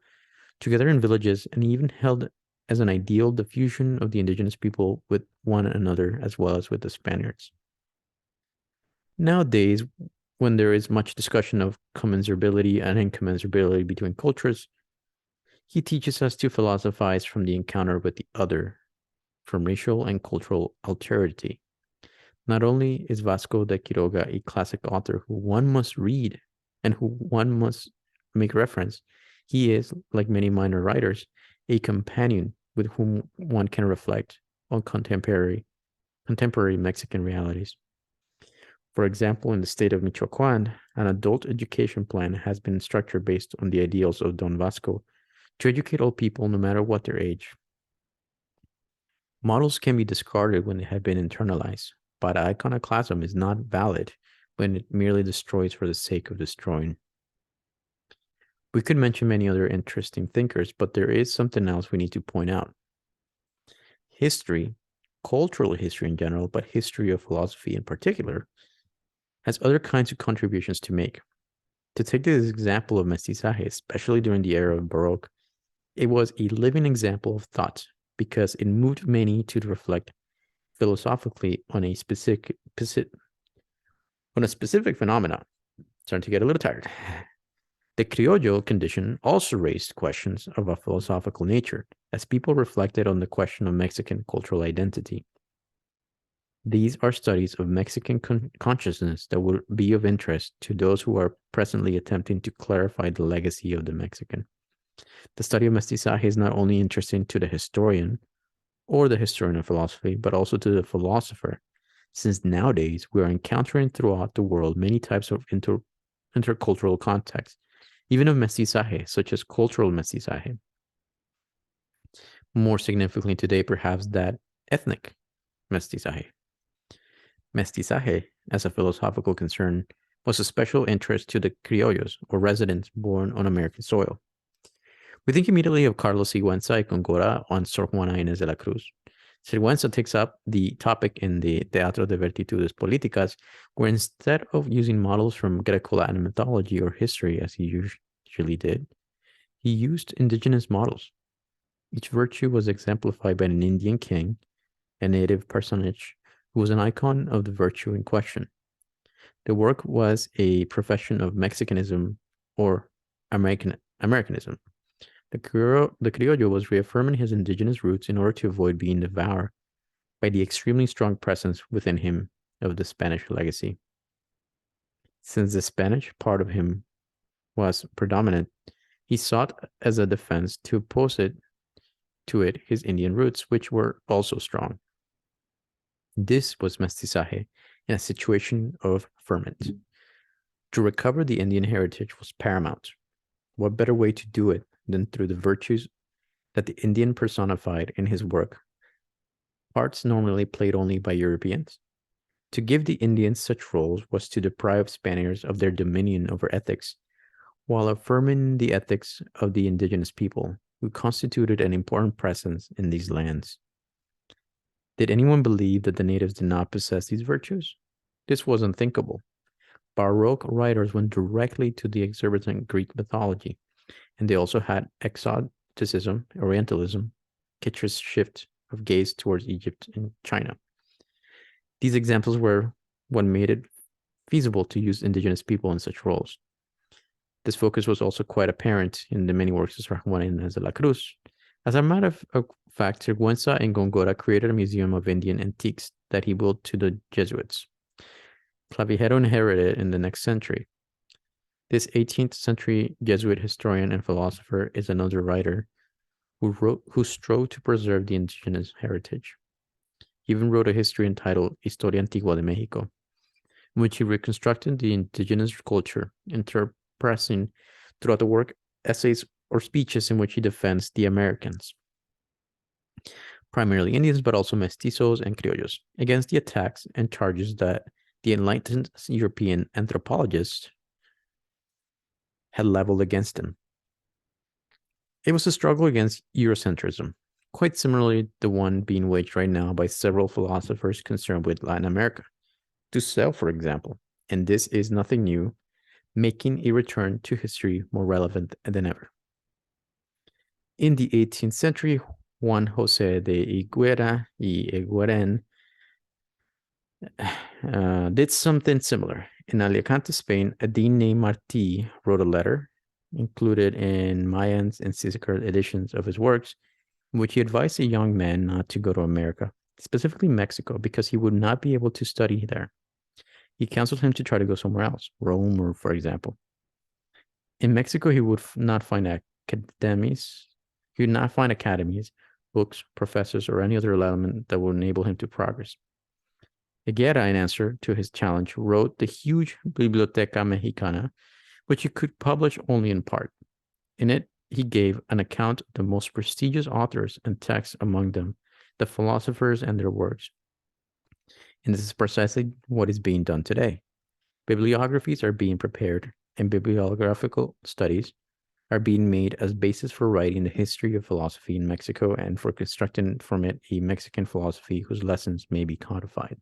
together in villages, and even held as an ideal the fusion of the indigenous people with one another as well as with the Spaniards. Nowadays, when there is much discussion of commensurability and incommensurability between cultures, he teaches us to philosophize from the encounter with the other, from racial and cultural alterity. Not only is Vasco de Quiroga a classic author who one must read and who one must make reference, he is, like many minor writers, a companion with whom one can reflect on contemporary Mexican realities. For example, in the state of Michoacan, an adult education plan has been structured based on the ideals of Don Vasco to educate all people no matter what their age. Models can be discarded when they have been internalized, but iconoclasm is not valid when it merely destroys for the sake of destroying. We could mention many other interesting thinkers, but there is something else we need to point out. History, cultural history in general, but history of philosophy in particular, has other kinds of contributions to make. To take this example of mestizaje, especially during the era of Baroque, it was a living example of thought because it moved many to reflect philosophically on a specific phenomena. Starting to get a little tired. The criollo condition also raised questions of a philosophical nature, as people reflected on the question of Mexican cultural identity. These are studies of Mexican consciousness that will be of interest to those who are presently attempting to clarify the legacy of the Mexican. The study of mestizaje is not only interesting to the historian or the historian of philosophy, but also to the philosopher, since nowadays we are encountering throughout the world many types of intercultural contexts, even of mestizaje, such as cultural mestizaje. More significantly today, perhaps that ethnic mestizaje. Mestizaje, as a philosophical concern, was of special interest to the criollos, or residents born on American soil. We think immediately of Carlos Sigüenza y Góngora on Sor Juana Inés de la Cruz. Sigüenza takes up the topic in the Teatro de Virtudes Políticas, where instead of using models from Greco-Latin mythology or history, as he usually did, he used indigenous models. Each virtue was exemplified by an Indian king, a native personage, who was an icon of the virtue in question. The work was a profession of Mexicanism or Americanism. The criollo was reaffirming his indigenous roots in order to avoid being devoured by the extremely strong presence within him of the Spanish legacy. Since the Spanish part of him was predominant, he sought as a defense to oppose to it his Indian roots, which were also strong. This was mestizaje in a situation of ferment. To recover the Indian heritage was paramount. What better way to do it than through the virtues that the Indian personified in his work, parts normally played only by Europeans? To give the Indians such roles was to deprive Spaniards of their dominion over ethics, while affirming the ethics of the indigenous people, who constituted an important presence in these lands. Did anyone believe that the natives did not possess these virtues? This was unthinkable. Baroque writers went directly to the exorbitant Greek mythology, and they also had exoticism, Orientalism, Kitcher's shift of gaze towards Egypt and China. These examples were what made it feasible to use indigenous people in such roles. This focus was also quite apparent in the many works of Sor Juana Inés de la Cruz. As a matter of fact, Sigüenza and Góngora created a museum of Indian antiques that he built to the Jesuits. Clavijero inherited it in the next century. This 18th century Jesuit historian and philosopher is another writer who strove to preserve the indigenous heritage. He even wrote a history entitled Historia Antigua de México, in which he reconstructed the indigenous culture, interpreting Throughout the work, essays or speeches in which he defends the Americans, primarily Indians, but also mestizos and criollos, against the attacks and charges that the enlightened European anthropologists had leveled against him. It was a struggle against Eurocentrism, quite similarly the one being waged right now by several philosophers concerned with Latin America. Dussel, for example, and this is nothing new, making a return to history more relevant than ever. In the 18th century, Juan José de Higuera y Eguren did something similar. In Alicante, Spain, a dean named Martí wrote a letter, included in Mayans and Siscar editions of his works, in which he advised a young man not to go to America, specifically Mexico, because he would not be able to study there. He counseled him to try to go somewhere else, Rome, or for example. In Mexico, he would not find academies. He would not find academies, books, professors, or any other element that would enable him to progress. Higuera, in answer to his challenge, wrote the huge Biblioteca Mexicana, which he could publish only in part. In it, he gave an account of the most prestigious authors and texts, among them the philosophers and their works. And this is precisely what is being done today. Bibliographies are being prepared, and bibliographical studies are being made as basis for writing the history of philosophy in Mexico and for constructing from it a Mexican philosophy whose lessons may be codified.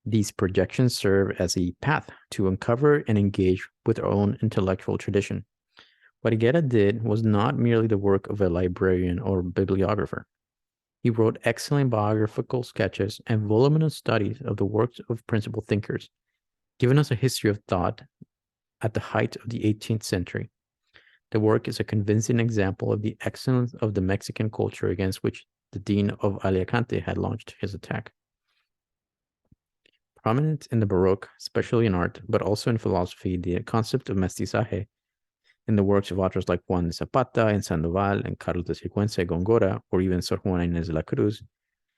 These projections serve as a path to uncover and engage with our own intellectual tradition. What Higuera did was not merely the work of a librarian or bibliographer. He wrote excellent biographical sketches and voluminous studies of the works of principal thinkers, giving us a history of thought at the height of the 18th century. The work is a convincing example of the excellence of the Mexican culture against which the Dean of Alicante had launched his attack. Prominent in the Baroque, especially in art, but also in philosophy, the concept of mestizaje in the works of authors like Juan de Zapata and Sandoval and Carlos de Sigüenza y Góngora, or even Sor Juana Inés de la Cruz,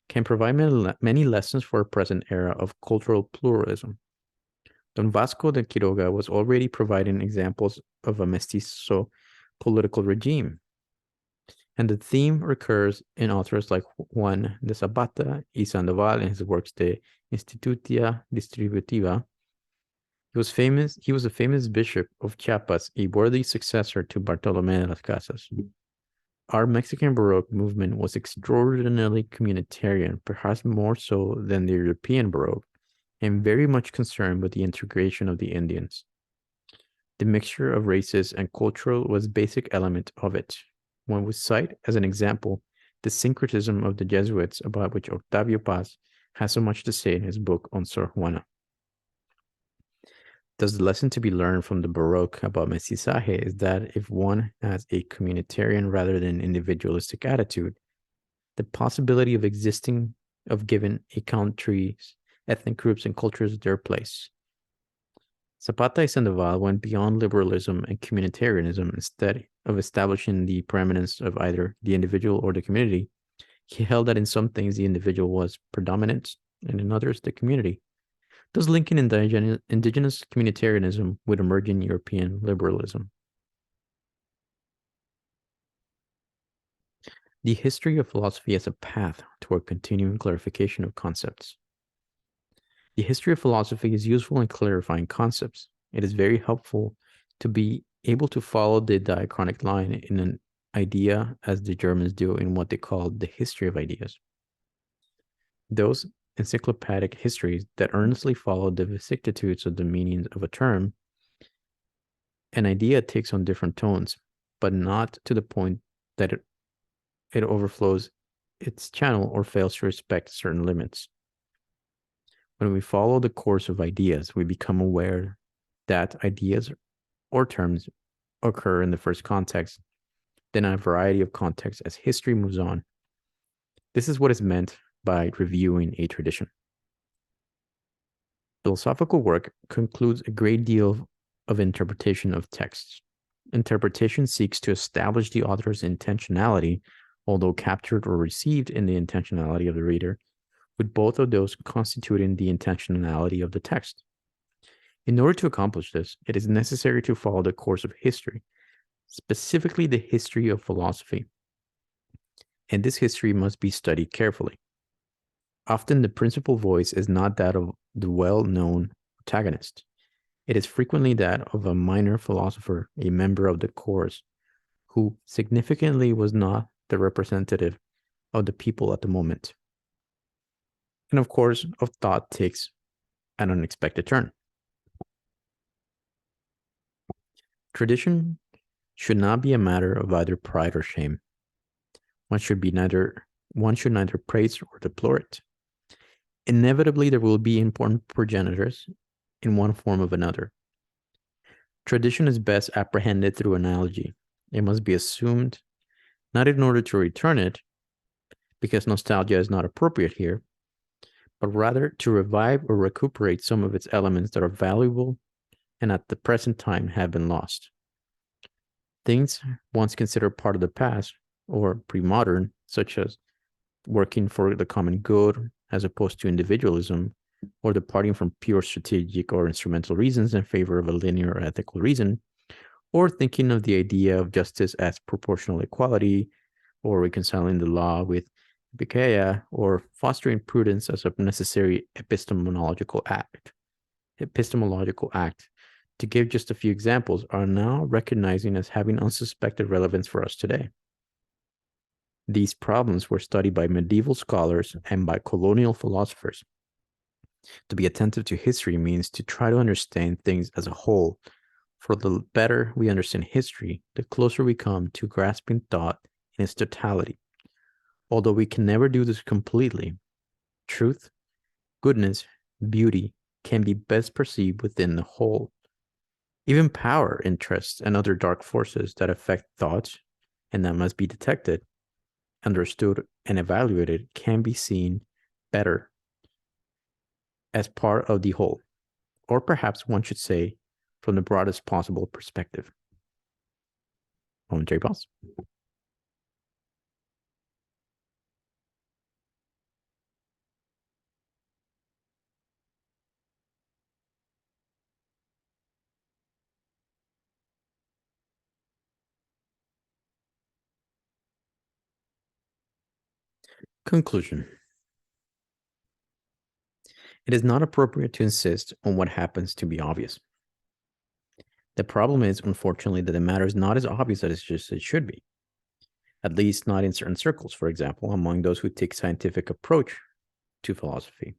can provide many lessons for a present era of cultural pluralism. Don Vasco de Quiroga was already providing examples of a mestizo political regime, and the theme recurs in authors like Juan de Zapata y Sandoval in his works De Institutia Distributiva. He was a famous bishop of Chiapas, a worthy successor to Bartolomé de las Casas. Our Mexican Baroque movement was extraordinarily communitarian, perhaps more so than the European Baroque, and very much concerned with the integration of the Indians. The mixture of races and cultural was a basic element of it. One would cite as an example the syncretism of the Jesuits, about which Octavio Paz has so much to say in his book on Sor Juana. Thus, the lesson to be learned from the Baroque about mestizaje is that if one has a communitarian rather than individualistic attitude, the possibility of giving a country's ethnic groups and cultures their place. Zapata y Sandoval went beyond liberalism and communitarianism. Instead of establishing the preeminence of either the individual or the community, he held that in some things the individual was predominant and in others the community, thus linking indigenous communitarianism with emerging European liberalism. The history of philosophy as a path toward continuing clarification of concepts. The history of philosophy is useful in clarifying concepts. It is very helpful to be able to follow the diachronic line in an idea, as the Germans do in what they call the history of ideas. Those encyclopedic histories that earnestly follow the vicissitudes of the meanings of a term, an idea takes on different tones, but not to the point that it overflows its channel or fails to respect certain limits. When we follow the course of ideas, we become aware that ideas or terms occur in the first context, then a variety of contexts as history moves on. This is what is meant by reviewing a tradition. Philosophical work concludes a great deal of interpretation of texts. Interpretation seeks to establish the author's intentionality, although captured or received in the intentionality of the reader, with both of those constituting the intentionality of the text. In order to accomplish this, it is necessary to follow the course of history, specifically the history of philosophy. And this history must be studied carefully. Often the principal voice is not that of the well-known protagonist. It is frequently that of a minor philosopher, a member of the chorus, who significantly was not the representative of the people at the moment. And of course, of thought takes an unexpected turn. Tradition should not be a matter of either pride or shame. One should neither praise or deplore it. Inevitably, there will be important progenitors in one form or another. Tradition is best apprehended through analogy. It must be assumed not in order to return it, because nostalgia is not appropriate here, but rather to revive or recuperate some of its elements that are valuable and at the present time have been lost. Things once considered part of the past or pre-modern, such as working for the common good as opposed to individualism, or departing from pure strategic or instrumental reasons in favor of a linear or ethical reason, or thinking of the idea of justice as proportional equality, or reconciling the law with Beuchot, or fostering prudence as a necessary epistemological act. To give just a few examples, are now recognizing as having unsuspected relevance for us today. These problems were studied by medieval scholars and by colonial philosophers. To be attentive to history means to try to understand things as a whole. For the better we understand history, the closer we come to grasping thought in its totality. Although we can never do this completely, truth, goodness, beauty can be best perceived within the whole. Even power, interests, and other dark forces that affect thoughts and that must be detected, understood, and evaluated can be seen better as part of the whole, or perhaps one should say from the broadest possible perspective. Momentary pause. Conclusion. It is not appropriate to insist on what happens to be obvious. The problem is, unfortunately, that the matter is not as obvious as it should be, at least not in certain circles, for example, among those who take scientific approach to philosophy.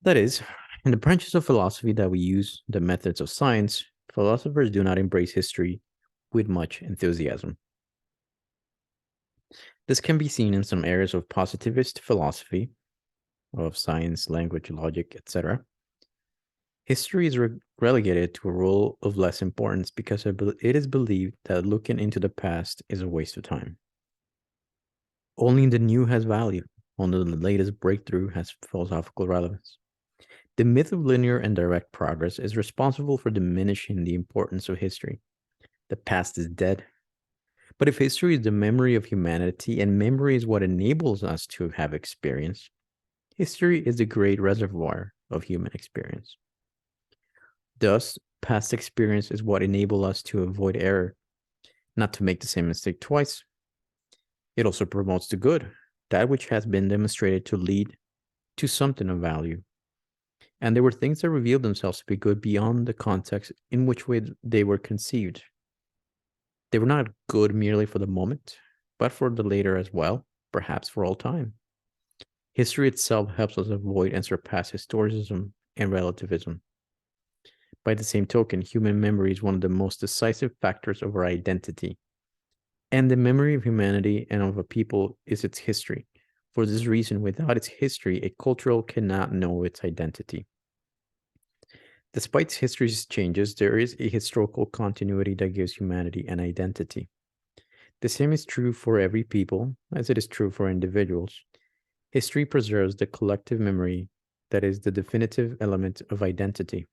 That is, in the branches of philosophy that we use the methods of science, philosophers do not embrace history with much enthusiasm. This can be seen in some areas of positivist philosophy, of science, language, logic, etc. History is relegated to a role of less importance because it is believed that looking into the past is a waste of time. Only the new has value, only the latest breakthrough has philosophical relevance. The myth of linear and direct progress is responsible for diminishing the importance of history. The past is dead. But if history is the memory of humanity and memory is what enables us to have experience, history is the great reservoir of human experience. Thus, past experience is what enables us to avoid error, not to make the same mistake twice. It also promotes the good, that which has been demonstrated to lead to something of value. And there were things that revealed themselves to be good beyond the context in which they were conceived. They were not good merely for the moment, but for the later as well, perhaps for all time. History itself helps us avoid and surpass historicism and relativism. By the same token, human memory is one of the most decisive factors of our identity. And the memory of humanity and of a people is its history. For this reason, without its history, a culture cannot know its identity. Despite history's changes, there is a historical continuity that gives humanity an identity. The same is true for every people, as it is true for individuals. History preserves the collective memory that is the definitive element of identity.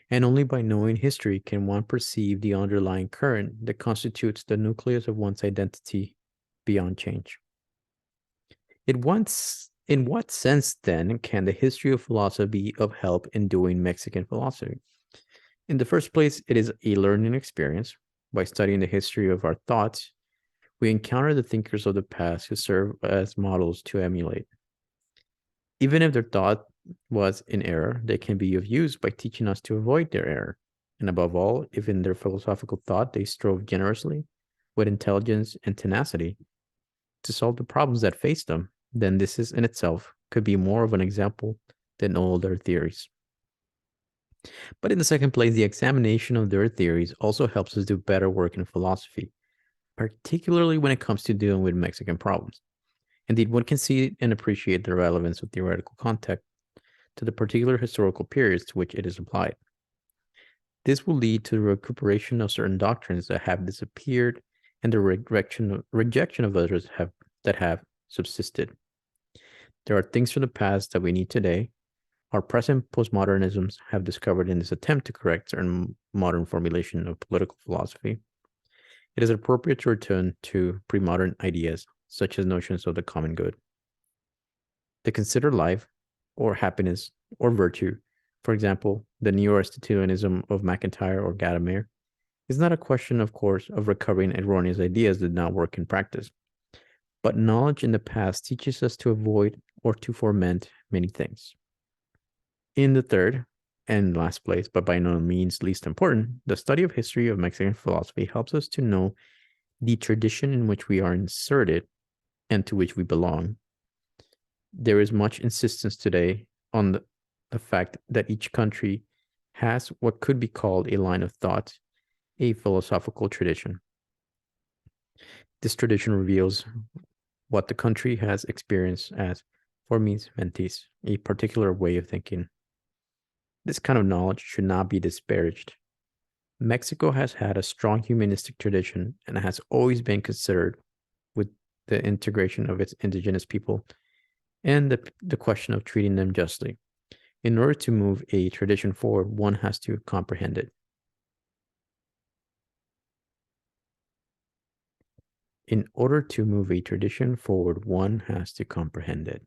And only by knowing history can one perceive the underlying current that constitutes the nucleus of one's identity beyond change. It once In what sense, then, can the history of philosophy be of help in doing Mexican philosophy? In the first place, it is a learning experience. By studying the history of our thoughts, we encounter the thinkers of the past who serve as models to emulate. Even if their thought was in error, they can be of use by teaching us to avoid their error. And above all, if in their philosophical thought they strove generously, with intelligence and tenacity, to solve the problems that face them, then this is in itself could be more of an example than all their theories. But in the second place, the examination of their theories also helps us do better work in philosophy, particularly when it comes to dealing with Mexican problems. Indeed, one can see and appreciate the relevance of theoretical context to the particular historical periods to which it is applied. This will lead to the recuperation of certain doctrines that have disappeared and the rejection of others that have subsisted. There are things from the past that we need today. Our present postmodernisms have discovered in this attempt to correct certain modern formulation of political philosophy. It is appropriate to return to pre-modern ideas, such as notions of the common good. To consider life, or happiness, or virtue, for example, the neo-Aristotelianism of MacIntyre or Gadamer, is not a question, of course, of recovering erroneous ideas that did not work in practice. But knowledge in the past teaches us to avoid or to foment many things. In the third and last place, but by no means least important, the study of history of Mexican philosophy helps us to know the tradition in which we are inserted and to which we belong. There is much insistence today on the fact that each country has what could be called a line of thought, a philosophical tradition. This tradition reveals what the country has experienced as formis mentis, a particular way of thinking. This kind of knowledge should not be disparaged. Mexico has had a strong humanistic tradition and has always been considered with the integration of its indigenous people and the question of treating them justly. In order to move a tradition forward, one has to comprehend it. In order to move a tradition forward, one has to comprehend it.